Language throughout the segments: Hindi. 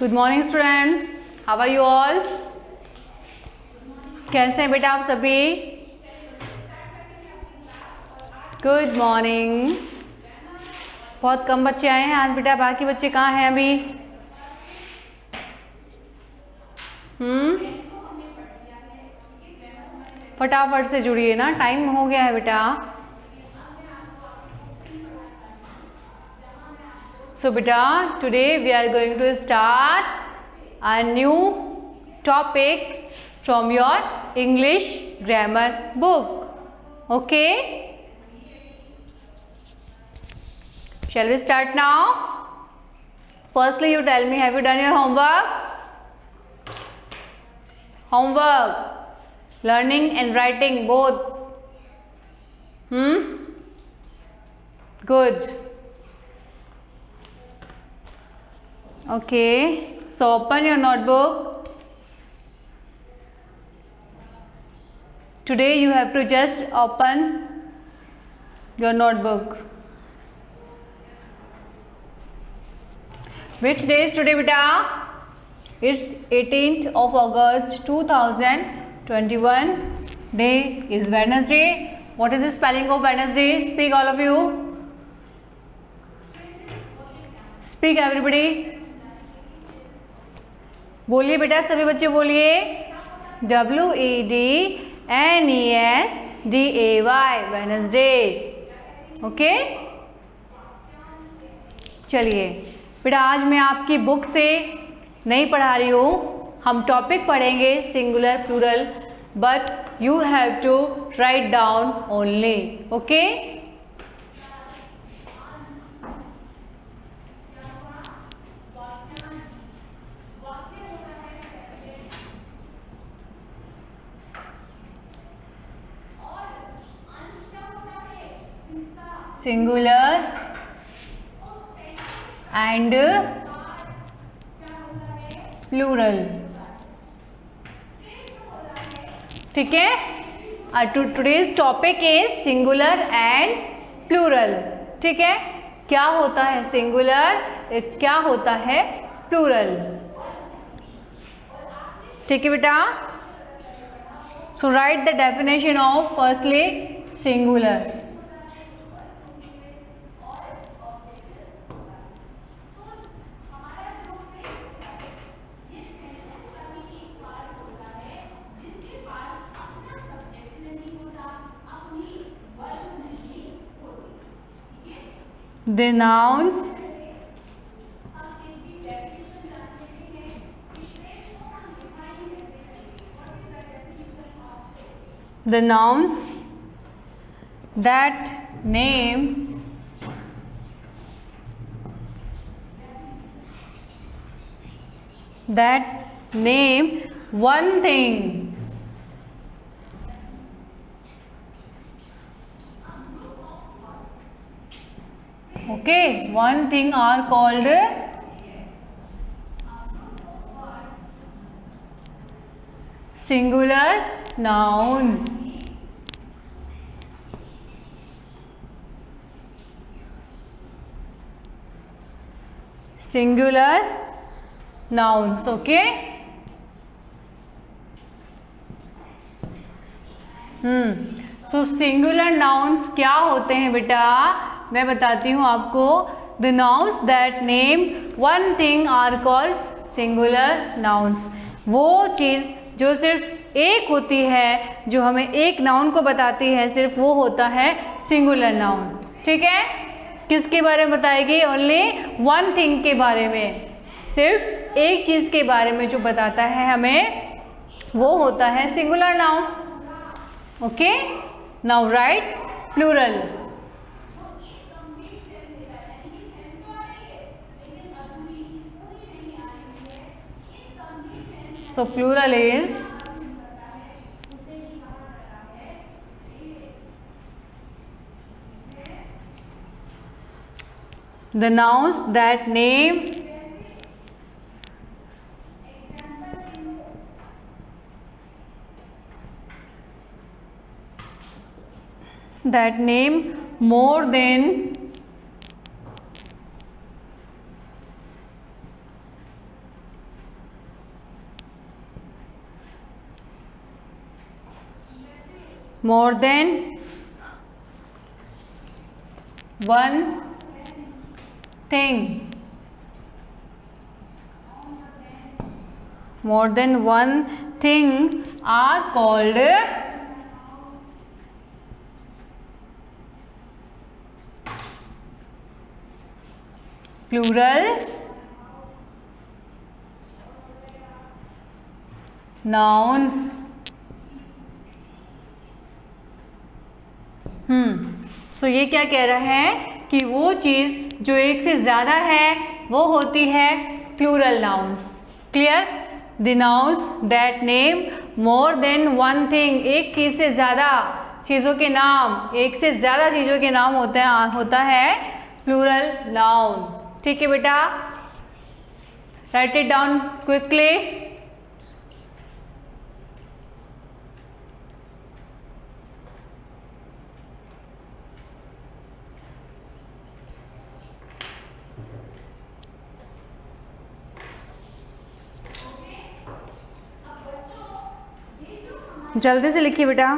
Good morning students, how are you all? कैसे हैं बेटा आप सभी? Good morning. बहुत कम बच्चे आए हैं आज बेटा, बाकी बच्चे कहाँ हैं अभी? फटाफट से जुड़िए ना, टाइम हो गया है बेटा। So beta, today we are going to start a new topic from your English grammar book. Okay? Shall we start now? Firstly, you tell me, have you done your homework? Homework. Learning and writing both. Good. Okay, so open your notebook. Today you have to just open your notebook. Which day is today beta? It's 18th of August 2021. Day is Wednesday. What is the spelling of Wednesday? Speak all of you. Speak everybody. बोलिए बेटा, सभी बच्चे बोलिए। WEDNESDAY, Wednesday. ओके, चलिए बेटा, आज मैं आपकी बुक से नहीं पढ़ा रही हूँ। हम टॉपिक पढ़ेंगे singular plural, but you have to write down only. Okay, singular and plural. ठीक है, today's topic is singular and plural. ठीक है, क्या होता है सिंगुलर, क्या होता है प्लूरल। ठीक है बेटा, so right the definition of firstly singular. The nouns that name one thing. Okay, one thing are called singular noun. Singular nouns. Okay. So singular nouns क्या होते हैं बेटा, मैं बताती हूँ आपको। The nouns that name one thing are called singular nouns. वो चीज़ जो सिर्फ एक होती है, जो हमें एक नाउन को बताती है, सिर्फ वो होता है सिंगुलर नाउन। ठीक है, किसके बारे में बताएगी? ओनली वन थिंग के बारे में, सिर्फ एक चीज़ के बारे में जो बताता है हमें, वो होता है singular noun. Okay, now write plural. So plural is the nouns that name more than more than one thing, more than one thing are called plural nouns. सो ये क्या कह रहा है कि वो चीज़ जो एक से ज़्यादा है वो होती है plural nouns. Clear? The nouns that name more than one thing, एक चीज़ से ज़्यादा चीज़ों के नाम, एक से ज़्यादा चीज़ों के नाम होता है प्लूरल नाउन. ठीक है बेटा, राइट इट डाउन क्विकली. जल्दी से लिखिए बेटा.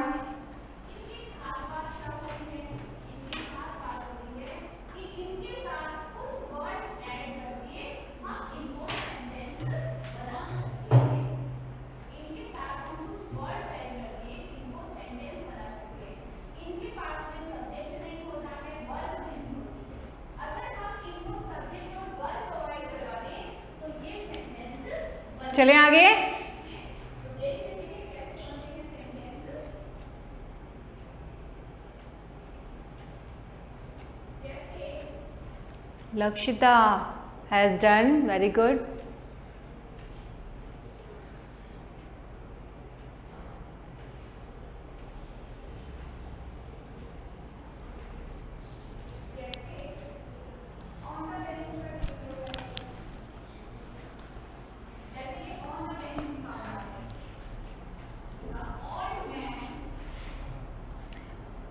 चलें आगे. Lakshita has done very good.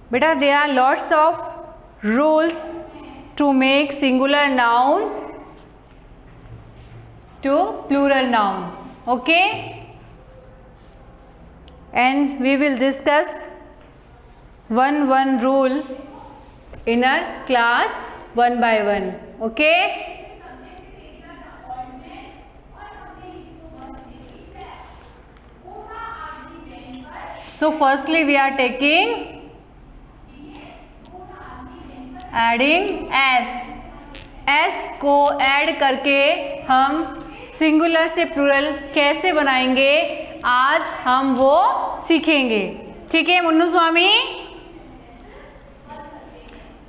Beta, there are lots of rules to make singular noun to plural noun. Okay, and we will discuss one rule in our class one by one. Okay, so firstly we are taking adding S को ऐड करके हम सिंगुलर से प्लूरल कैसे बनाएंगे आज हम वो सीखेंगे. ठीक है मुन्नू स्वामी,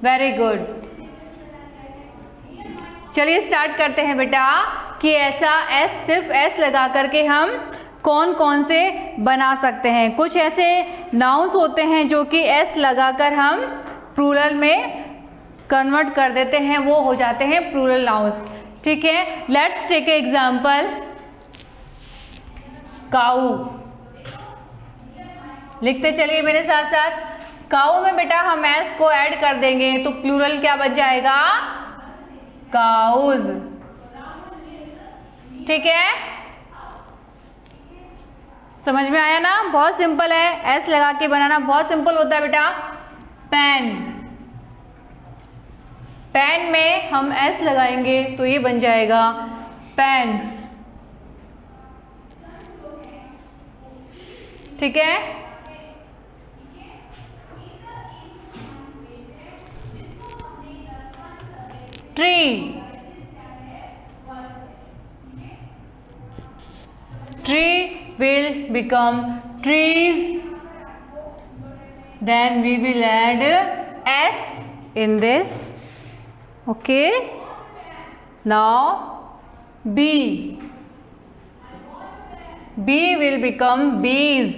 वेरी गुड. चलिए स्टार्ट करते हैं बेटा कि ऐसा एस, सिर्फ एस लगा करके हम कौन कौन से बना सकते हैं. कुछ ऐसे नाउन्स होते हैं जो कि एस लगाकर हम प्लूरल में कन्वर्ट कर देते हैं, वो हो जाते हैं प्लूरल नाउन्स. ठीक है, लेट्स टेक एग्जाम्पल. काऊ, लिखते चलिए मेरे साथ साथ. काऊ में बेटा हम एस को ऐड कर देंगे तो प्लूरल क्या बच जाएगा? काउज. ठीक है, समझ में आया ना? बहुत सिंपल है, एस लगा के बनाना बहुत सिंपल होता है बेटा. पेन, पेन में हम एस लगाएंगे तो ये बन जाएगा पेन्स. ठीक है, tree, tree will become trees, then we will add s in this. Okay, now b, b will become bees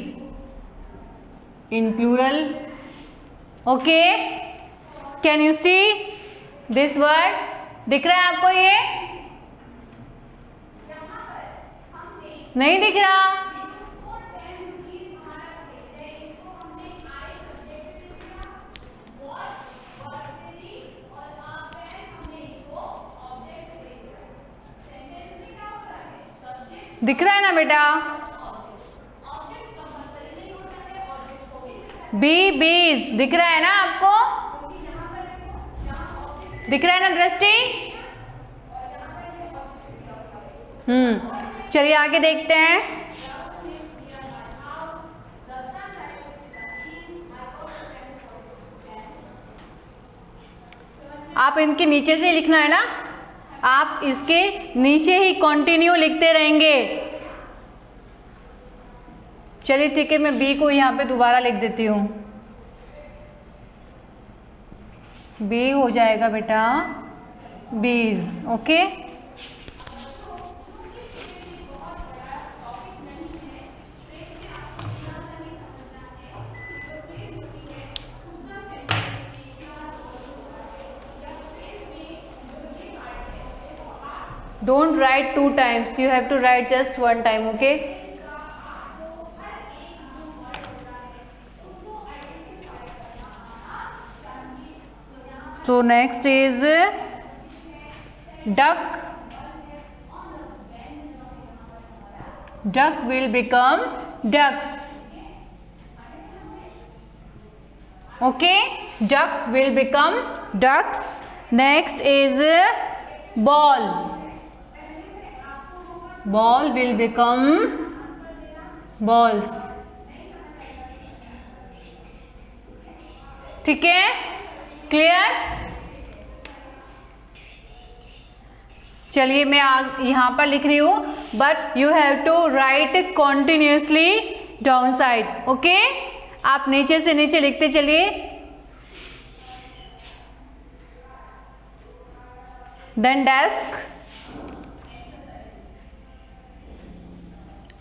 in plural. Okay, can you see this word? दिख रहा है आपको? ये नहीं दिख रहा? दिख रहा है ना बेटा? बी बीज दिख रहा है ना आपको? दिख रहा है ना दृष्टि? चलिए आगे देखते हैं। आप इनके नीचे से लिखना है ना, आप इसके नीचे ही कंटिन्यू लिखते रहेंगे। चलिए ठीक है, मैं बी को यहाँ पे दोबारा लिख देती हूँ। बी हो जाएगा बेटा बीज। Okay, don't write 2 times, you have to write just 1 time. Okay, so next is duck. Duck will become ducks. Okay, duck will become ducks. Next is ball. Ball will become balls. ठीक है, क्लियर? चलिए मैं यहाँ पर लिख रही हूँ, but you have to write continuously down side. Okay, आप नीचे से नीचे लिखते चलिए। Then desk.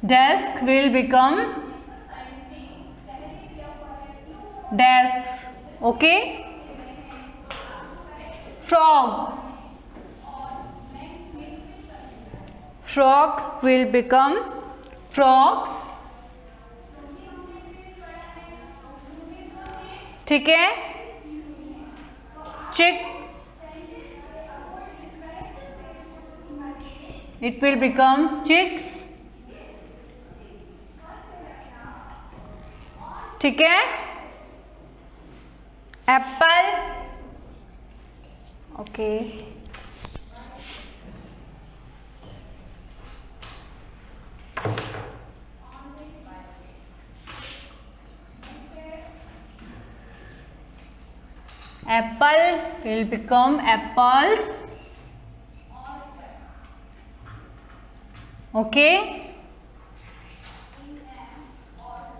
Desk will become desks. Okay, frog. Frog will become frogs. ठीक है, chick. It will become chicks. ठीक है, Apple. Okay, apple will become apples. Okay,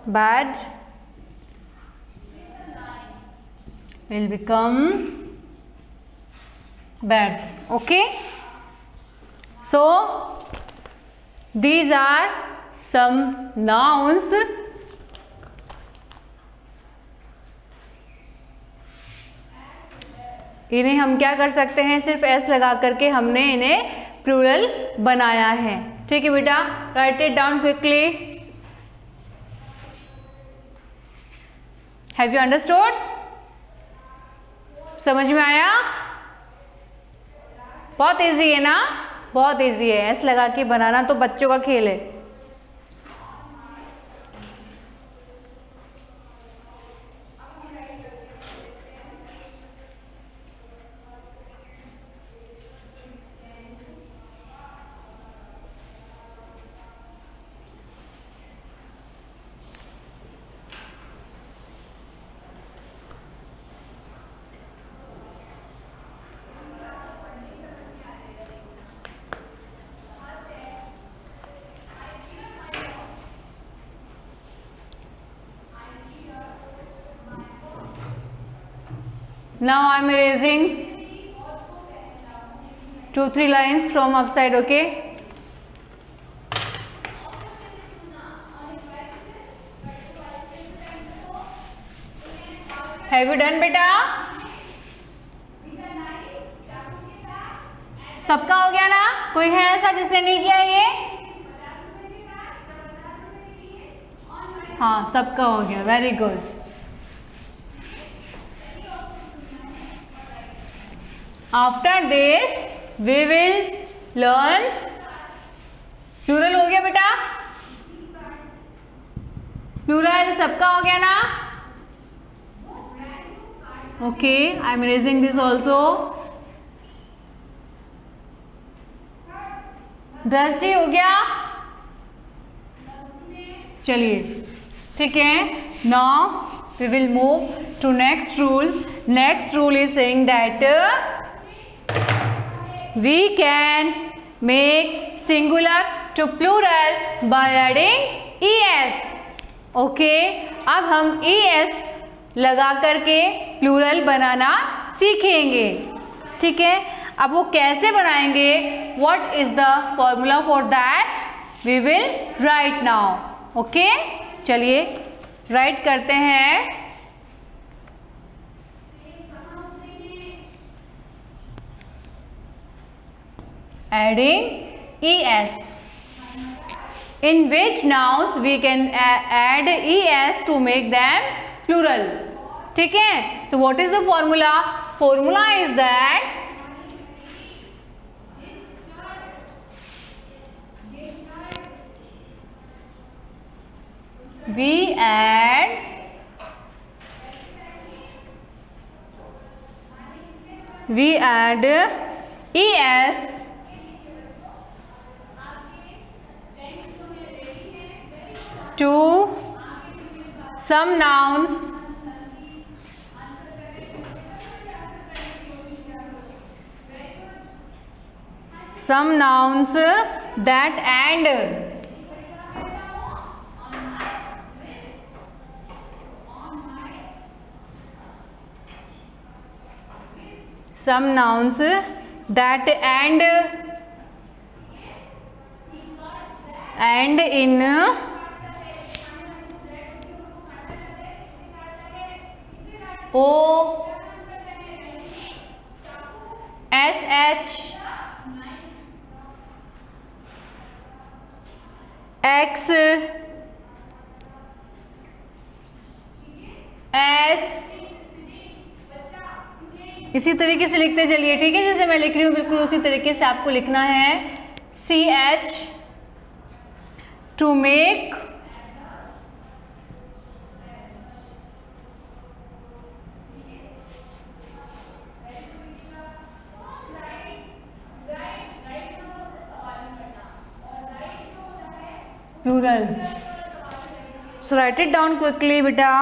bad will become bats. Okay, so these are some nouns. इन्हें हम क्या कर सकते हैं, सिर्फ एस लगा करके हमने इन्हें प्लूरल बनाया है। ठीक है बेटा, right it down quickly. Have you understood? समझ में आया? बहुत इजी है ना, बहुत इजी है। एस लगा के बनाना तो बच्चों का खेल है। Now I am erasing 2-3 lines from upside. Okay, have you done बेटा? सबका हो गया ना? कोई है ऐसा जिसने नहीं किया ये? हाँ, सबका हो गया, very good. After this we will learn plural. हो गया बेटा? प्लूरल सबका हो गया ना? Okay, I am erasing this also. दृष्टि हो गया, चलिए ठीक है. Now we will move to next rule. Next rule is saying that we can make singular to plural by adding es. Okay, अब हम es लगा करके प्लूरल बनाना सीखेंगे. ठीक है, अब वो कैसे बनाएंगे, what is the formula for that, we will write now. Okay, चलिए राइट करते हैं. Adding es, in which nouns we can add es to make them plural. ठीक है, so what is the formula? Formula is that we add es to some nouns that end some nouns that end in o, sh, x, s, इसी तरीके से लिखते चलिए. ठीक है, जैसे मैं लिख रही हूँ बिल्कुल उसी तरीके से आपको लिखना है. ch to make plural. So write it down quickly beta.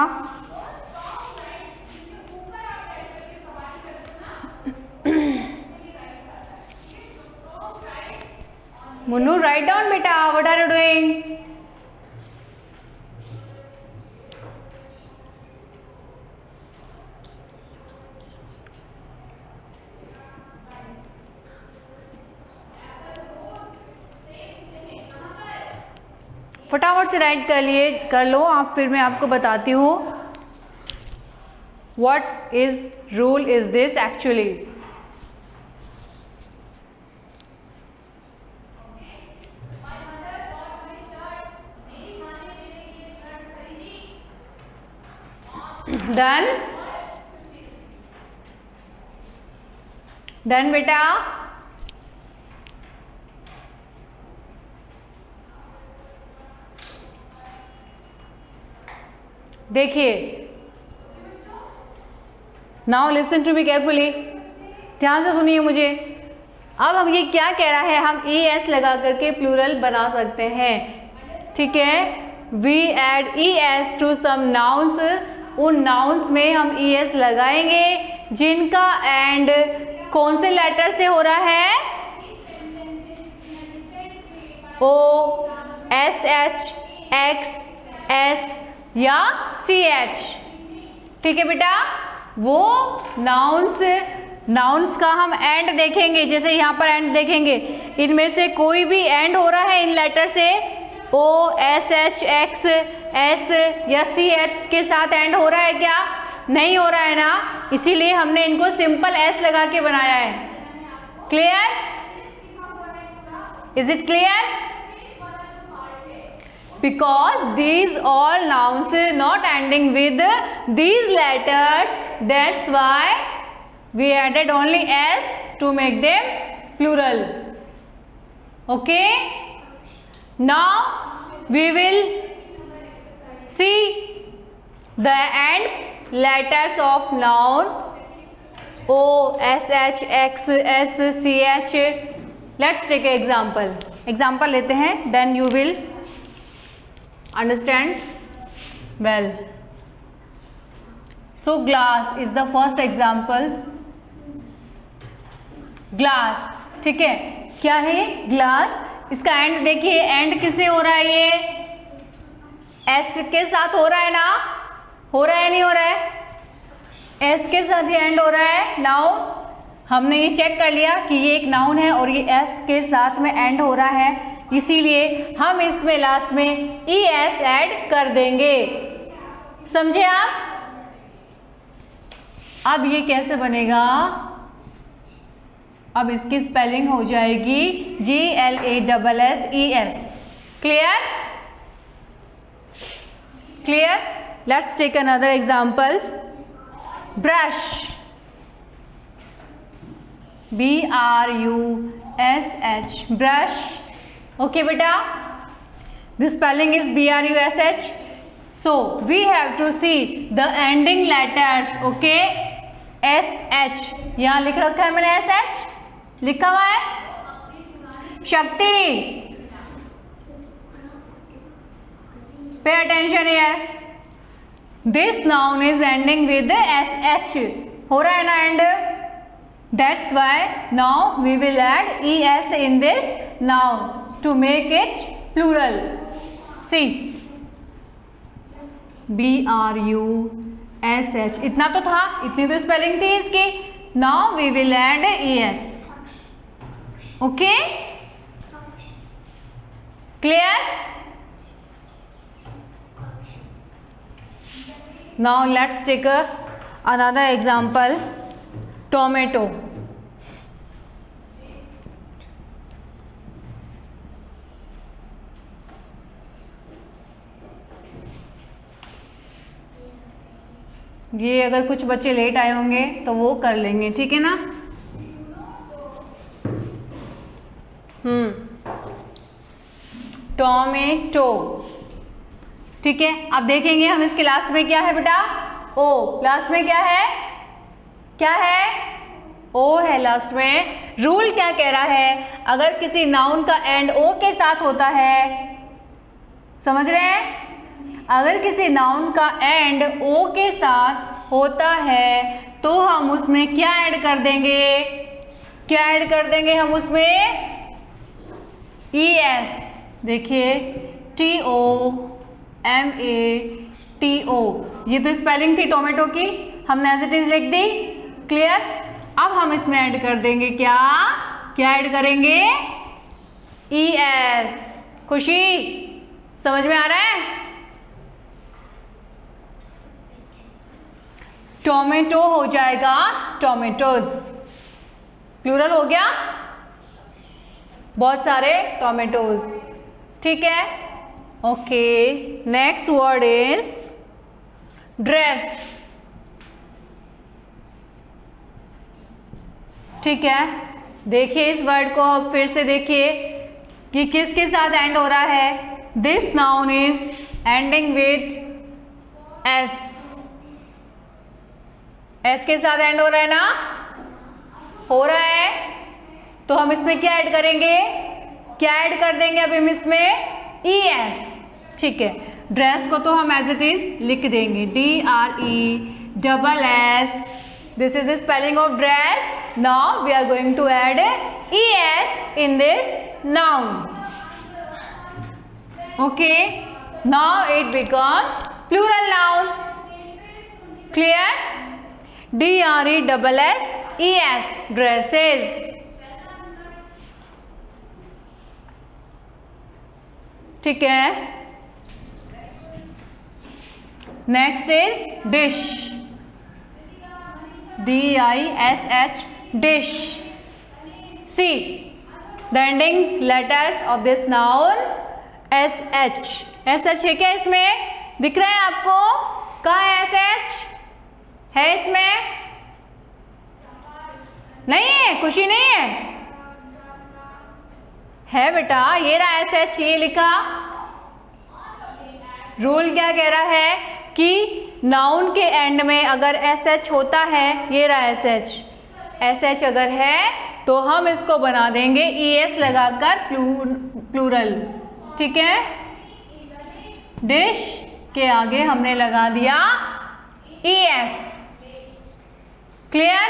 Munu, write down beta. What are you doing? फटाफट से राइट कर लो आप, फिर मैं आपको बताती हूँ what is rule is this actually. Done बेटा. देखिए, now listen to me carefully, ध्यान से सुनिए मुझे. अब हम ये क्या कह रहा है, हम es लगा करके प्लूरल बना सकते हैं. ठीक है, we add es to some nouns, उन नाउन्स में हम es लगाएंगे जिनका एंड कौन से लेटर से हो रहा है, o, sh, x, s या ch. ठीक है बेटा, वो नाउन्स का हम एंड देखेंगे. जैसे यहाँ पर एंड देखेंगे, इनमें से कोई भी एंड हो रहा है इन लेटर से, o, sh, x, s या ch के साथ एंड हो रहा है क्या, नहीं हो रहा है ना, इसीलिए हमने इनको सिंपल s लगा के बनाया है. Clear? Is it clear? Because these all nouns not ending with these letters, that's why we added only s to make them plural. Okay, now we will see the end letters of noun O, SH, X, S, CH. Let's take an example. Example लेते हैं, then you will understand well. So glass is the first example. Glass, ठीक है, क्या है ग्लास? इसका एंड देखिए, एंड किससे हो रहा है? ये एस के साथ हो रहा है ना? हो रहा है नहीं हो रहा है? एस के साथ ये एंड हो रहा है। नाउ हमने ये चेक कर लिया कि ये एक नाउन है और ये एस के साथ में एंड हो रहा है, इसीलिए हम इसमें लास्ट में ई एस ऐड कर देंगे। समझे आप? अब ये कैसे बनेगा? अब इसकी स्पेलिंग हो जाएगी GLASSES। Clear? Clear? Let's take another example. Brush, BRUSH, brush. Okay बेटा, the spelling is BRUSH. So we have to see the ending letters. Okay, SH, यहाँ लिख रखा है मैंने, SH लिखा हुआ है। Shakti, pay attention here, this noun is ending with SH, हो रहा है ना end? That's why now we will add ES in this noun to make it plural. See, BRUSH, इतना तो था, इतनी तो स्पेलिंग थी इसकी। Now we will add ES। Okay, clear? Now let's take another example. Tomato, ये अगर कुछ बच्चे लेट आए होंगे तो वो कर लेंगे, ठीक है ना? टोमेटो, ठीक है। अब देखेंगे हम इसके लास्ट में क्या है बेटा? ओ, लास्ट में क्या है? क्या है? ओ है लास्ट में। रूल क्या कह रहा है? अगर किसी नाउन का एंड ओ के साथ होता है, समझ रहे हैं? अगर किसी नाउन का एंड ओ के साथ होता है तो हम उसमें क्या ऐड कर देंगे? क्या ऐड कर देंगे हम उसमें? ES। देखिए, TOMATO, ये तो स्पेलिंग थी टोमेटो की, हमने एज इट इज लिख दी। क्लियर? अब हम इसमें ऐड कर देंगे क्या? क्या ऐड करेंगे? ES। खुशी, समझ में आ रहा है? टोमेटो हो जाएगा टोमेटोज, प्लूरल हो गया, बहुत सारे टोमेटोज, ठीक है। Okay, next word is dress, ठीक है। देखिए इस वर्ड को अब फिर से देखिए कि किसके साथ एंड हो रहा है। This noun is ending with S, S के साथ एंड हो रहा है ना? हो रहा है, तो हम इसमें क्या ऐड करेंगे? क्या ऐड कर देंगे अब हम इसमें? ES, ठीक है। ड्रेस को तो हम एज इट इज लिख देंगे, DRESS। This is the spelling of dress. Now we are going to add ES in this noun. Okay, now it becomes plural noun. Clear? DRESS, dresses. ठीक है। Next is dish, DISH, dish. See the ending letters of this noun SH। SH है क्या इसमें? दिख रहा है आपको? कहाँ है SH? है इसमें? नहीं है? खुशी नहीं है? है बेटा, ये रहा SH, ये लिखा। रूल क्या कह रहा है कि नाउन के एंड में अगर SH होता है, ये रहा SH, SH अगर है तो हम इसको बना देंगे ES लगाकर प्लूरल, ठीक है। डिश के आगे हमने लगा दिया ES। Clear?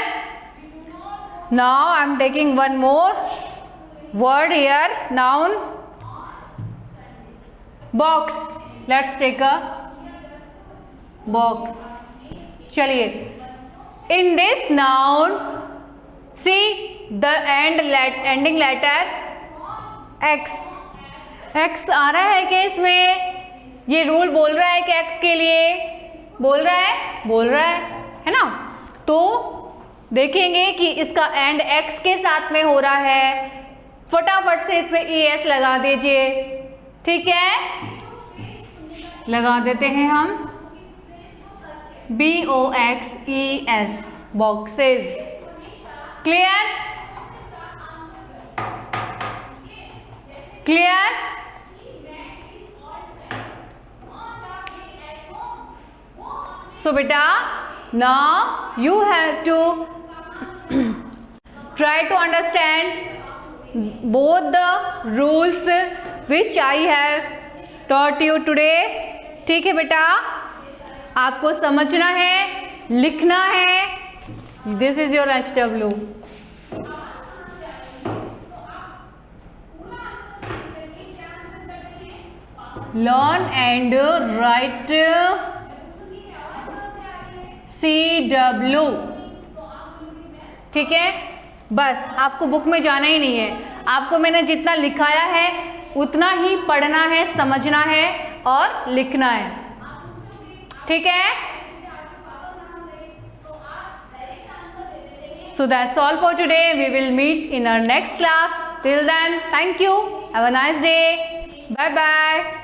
Now I am taking one more word here, noun box. Let's take a box. चलिए, in this noun see the ending letter X आ रहा है क्या इसमें? ये रूल बोल रहा है कि एक्स के लिए बोल रहा है ना। तो देखेंगे कि इसका एंड एक्स के साथ में हो रहा है, फटाफट से इसमें ES लगा दीजिए, ठीक है। लगा देते हैं हम BOXES, boxes. Clear? So beta, now you have to try to understand both the rules which I have taught you today. ठीक है बेटा, आपको समझना है, लिखना है। This is your HW. Learn and write CW, ठीक है। बस आपको बुक में जाना ही नहीं है, आपको मैंने जितना लिखाया है उतना ही पढ़ना है, समझना है और लिखना है, ठीक है। So that's all for today. We will meet in our next class. Till then, thank you. Have a nice day. Bye bye.